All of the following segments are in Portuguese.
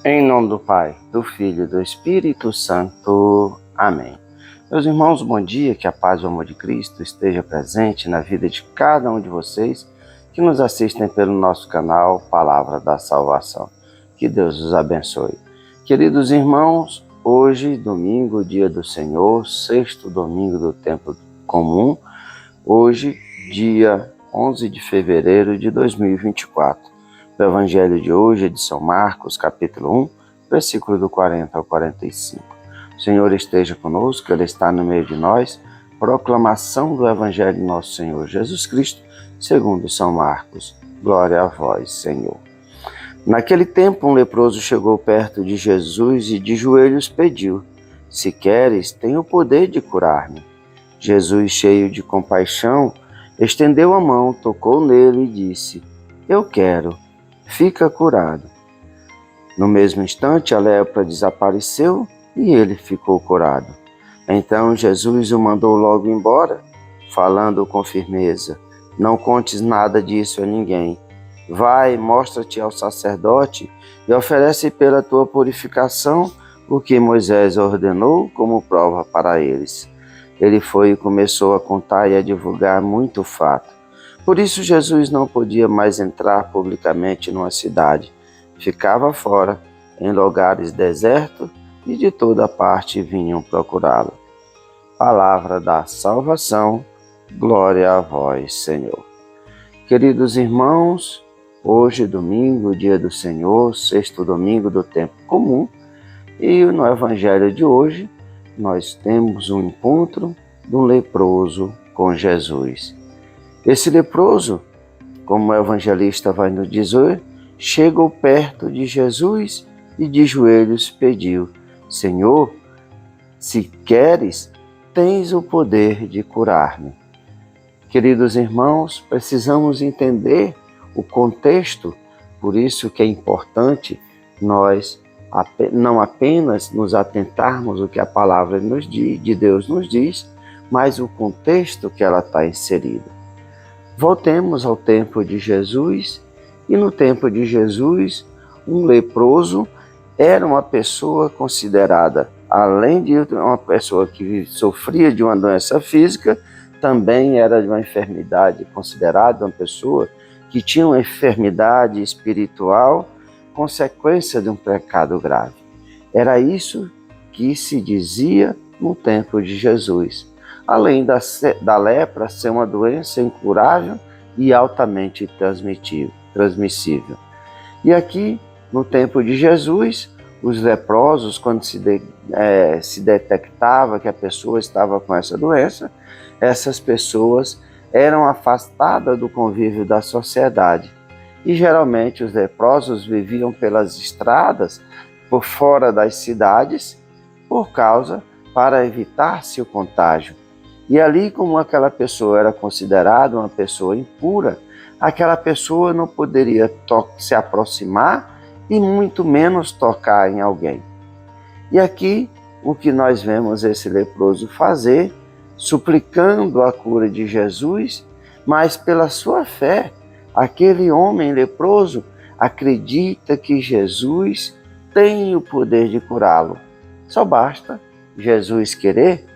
Em nome do Pai, do Filho e do Espírito Santo. Amém. Meus irmãos, bom dia, que a paz e o amor de Cristo esteja presente na vida de cada um de vocês que nos assistem pelo nosso canal Palavra da Salvação. Que Deus os abençoe. Queridos irmãos, hoje, domingo, dia do Senhor, sexto domingo do tempo comum, hoje, dia 11 de fevereiro de 2024. O Evangelho de hoje é de São Marcos, capítulo 1, versículo do 40 ao 45. O Senhor esteja conosco, Ele está no meio de nós. Proclamação do Evangelho de nosso Senhor Jesus Cristo, segundo São Marcos. Glória a vós, Senhor. Naquele tempo, um leproso chegou perto de Jesus e de joelhos pediu: Se queres, tem o poder de curar-me. Jesus, cheio de compaixão, estendeu a mão, tocou nele e disse: Eu quero. Fica curado. No mesmo instante, a lepra desapareceu e ele ficou curado. Então Jesus o mandou logo embora, falando com firmeza: Não contes nada disso a ninguém. Vai, mostra-te ao sacerdote e oferece pela tua purificação o que Moisés ordenou como prova para eles. Ele foi e começou a contar e a divulgar muito fato. Por isso Jesus não podia mais entrar publicamente numa cidade. Ficava fora, em lugares desertos, e de toda parte vinham procurá-lo. Palavra da salvação, glória a vós, Senhor. Queridos irmãos, hoje domingo, dia do Senhor, sexto domingo do tempo comum, e no Evangelho de hoje nós temos um encontro de um leproso com Jesus. Esse leproso, como o evangelista vai nos dizer, chegou perto de Jesus e de joelhos pediu: Senhor, se queres, tens o poder de curar-me. Queridos irmãos, precisamos entender o contexto, por isso que é importante nós não apenas nos atentarmos ao que a palavra de Deus nos diz, mas o contexto que ela está inserida. Voltemos ao tempo de Jesus, e no tempo de Jesus, um leproso era uma pessoa considerada, além de uma pessoa que sofria de uma doença física, também era de uma enfermidade, considerada uma pessoa que tinha uma enfermidade espiritual, consequência de um pecado grave. Era isso que se dizia no tempo de Jesus. Além da lepra ser uma doença incurável e altamente transmissível. E aqui, no tempo de Jesus, os leprosos, quando se detectava que a pessoa estava com essa doença, essas pessoas eram afastadas do convívio da sociedade. E geralmente os leprosos viviam pelas estradas, por fora das cidades, para evitar-se o contágio. E ali, como aquela pessoa era considerada uma pessoa impura, aquela pessoa não poderia se aproximar e muito menos tocar em alguém. E aqui, o que nós vemos esse leproso fazer, suplicando a cura de Jesus, mas pela sua fé, aquele homem leproso acredita que Jesus tem o poder de curá-lo. Só basta Jesus querer,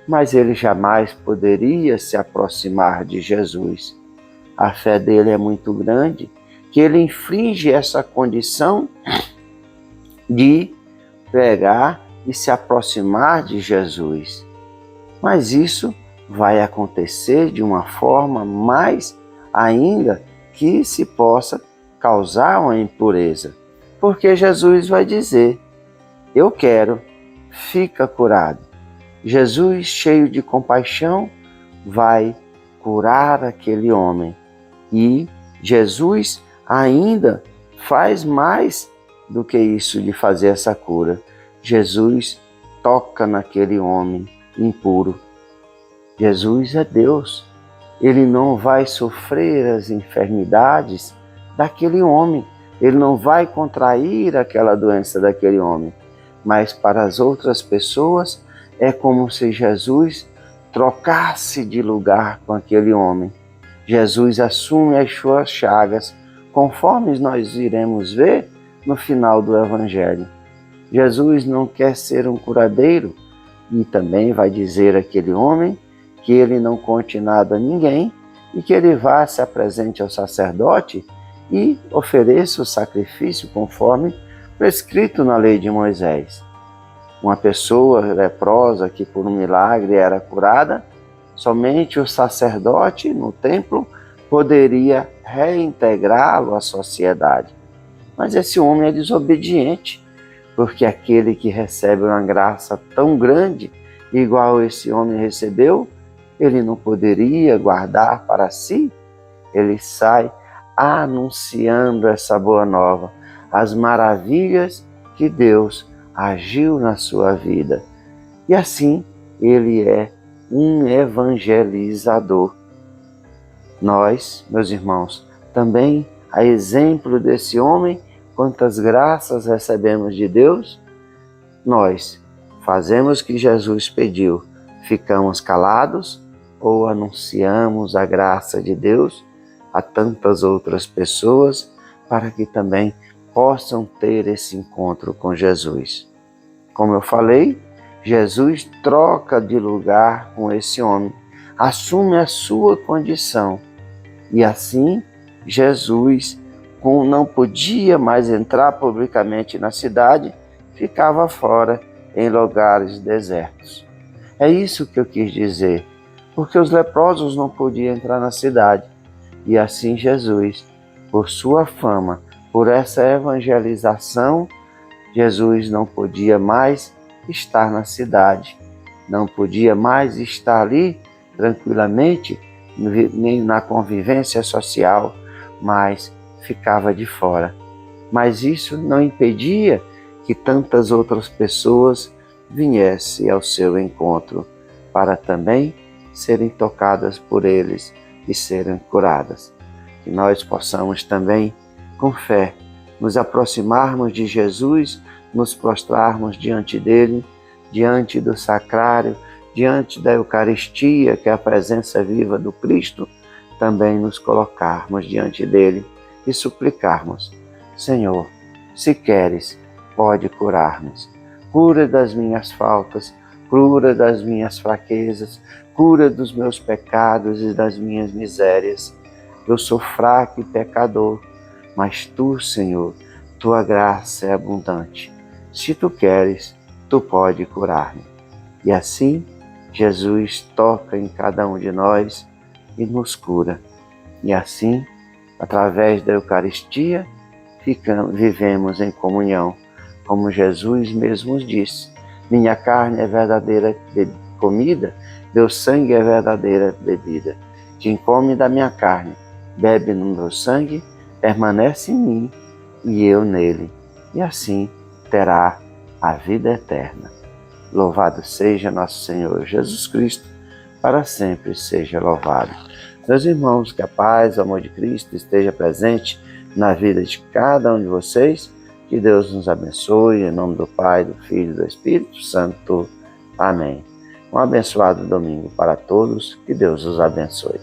mas ele jamais poderia se aproximar de Jesus. A fé dele é muito grande, que ele infringe essa condição de pegar e se aproximar de Jesus. Mas isso vai acontecer de uma forma mais ainda que se possa causar uma impureza. Porque Jesus vai dizer: Eu quero, fica curado. Jesus, cheio de compaixão, vai curar aquele homem. E Jesus ainda faz mais do que isso de fazer essa cura. Jesus toca naquele homem impuro. Jesus é Deus. Ele não vai sofrer as enfermidades daquele homem. Ele não vai contrair aquela doença daquele homem. Mas para as outras pessoas, é como se Jesus trocasse de lugar com aquele homem. Jesus assume as suas chagas, conforme nós iremos ver no final do Evangelho. Jesus não quer ser um curadeiro e também vai dizer àquele homem que ele não conte nada a ninguém e que ele vá, se apresente ao sacerdote e ofereça o sacrifício conforme prescrito na lei de Moisés. Uma pessoa leprosa que por um milagre era curada, somente o sacerdote no templo poderia reintegrá-lo à sociedade. Mas esse homem é desobediente, porque aquele que recebe uma graça tão grande, igual esse homem recebeu, ele não poderia guardar para si. Ele sai anunciando essa boa nova, as maravilhas que Deus agiu na sua vida. E assim ele é um evangelizador. Nós, meus irmãos, também, a exemplo desse homem, quantas graças recebemos de Deus, nós fazemos o que Jesus pediu, ficamos calados ou anunciamos a graça de Deus a tantas outras pessoas para que também possam ter esse encontro com Jesus. Como eu falei, Jesus troca de lugar com esse homem, assume a sua condição e assim Jesus, como não podia mais entrar publicamente na cidade, ficava fora em lugares desertos. É isso que eu quis dizer, porque os leprosos não podiam entrar na cidade. E assim Jesus, por sua fama, por essa evangelização, Jesus não podia mais estar na cidade, não podia mais estar ali tranquilamente, nem na convivência social, mas ficava de fora. Mas isso não impedia que tantas outras pessoas viessem ao seu encontro, para também serem tocadas por eles e serem curadas. Que nós possamos também, com fé, nos aproximarmos de Jesus, nos prostrarmos diante dele, diante do sacrário, diante da Eucaristia, que é a presença viva do Cristo, também nos colocarmos diante dele e suplicarmos: Senhor, se queres, pode curar-nos. Cura das minhas faltas, cura das minhas fraquezas, cura dos meus pecados e das minhas misérias. Eu sou fraco e pecador, mas tu, Senhor, tua graça é abundante. Se tu queres, tu pode curar-me. E assim, Jesus toca em cada um de nós e nos cura. E assim, através da Eucaristia, vivemos em comunhão, como Jesus mesmo disse: minha carne é verdadeira comida, meu sangue é verdadeira bebida. Quem come da minha carne, bebe no meu sangue, permanece em mim e eu nele, e assim terá a vida eterna. Louvado seja nosso Senhor Jesus Cristo, para sempre seja louvado. Meus irmãos, que a paz, o amor de Cristo esteja presente na vida de cada um de vocês. Que Deus nos abençoe, em nome do Pai, do Filho e do Espírito Santo. Amém. Um abençoado domingo para todos. Que Deus os abençoe.